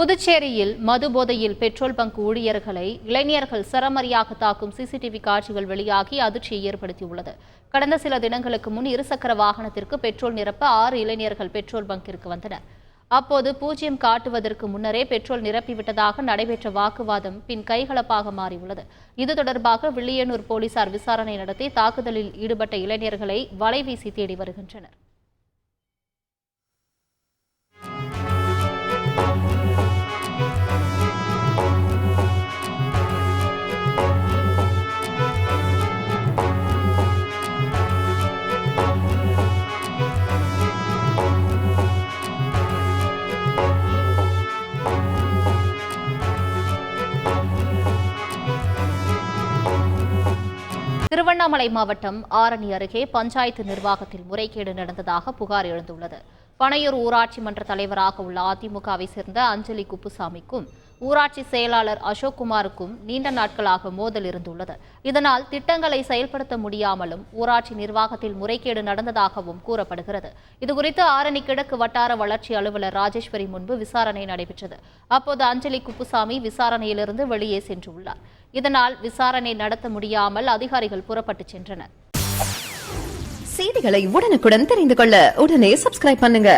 புதுச்சேரியில் மது போதையில் petrol bunk ஊழியர்களை இளைஞர்கள் சரமாரியாக தாக்கும் சிசிடிவி காட்சிகள் வெளியாகி அதிர்ச்சியை ஏற்படுத்தியுள்ளது. கடந்த சில தினங்களுக்கு முன் இருசக்கர வாகனத்திற்கு பெட்ரோல் நிரப்ப 6 இளைஞர்கள் பெட்ரோல் பங்கிற்கு வந்தனர். அப்போது 0 காட்டுவதற்கு முன்னரே பெட்ரோல் நிரப்பிவிட்டதாக நடைபெற்ற வாக்குவாதம் பின் கைகலப்பாக மாறியுள்ளது. இது தொடர்பாக வில்லியனூர் போலீசார் விசாரணை நடத்தி தாக்குதலில் ஈடுபட்ட இளைஞர்களை வலைவீசி தேடி வருகின்றனர். திருவண்ணாமலை மாவட்டம் ஆரணி அருகே பஞ்சாயத்து நிர்வாகத்தில் முறைகேடு நடந்ததாக புகார் எழுந்துள்ளது. பனையூர் ஊராட்சி மன்ற தலைவராக உள்ள அதிமுகவை சேர்ந்த அஞ்சலி குப்புசாமிக்கும் ஊராட்சி செயலாளர் அசோக்குமாருக்கும் நீண்ட நாட்களாக மோதல் இருந்துள்ளது. இதனால் திட்டங்களை செயல்படுத்த முடியாமலும் ஊராட்சி நிர்வாகத்தில் முறைகேடு நடந்ததாகவும் கூறப்படுகிறது. இதுகுறித்து ஆரணி கிழக்கு வட்டார வளர்ச்சி அலுவலர் ராஜேஸ்வரி முன்பு விசாரணை நடைபெற்றது. அப்போது அஞ்சலி குப்புசாமி விசாரணையிலிருந்து வெளியே சென்றுள்ளார். இதனால் விசாரணை நடத்த முடியாமல் அதிகாரிகள் புறப்பட்டு சென்றனர். செய்திகளை உடனுக்குடன் தெரிந்து கொள்ள உடனே சப்ஸ்கிரைப் பண்ணுங்க.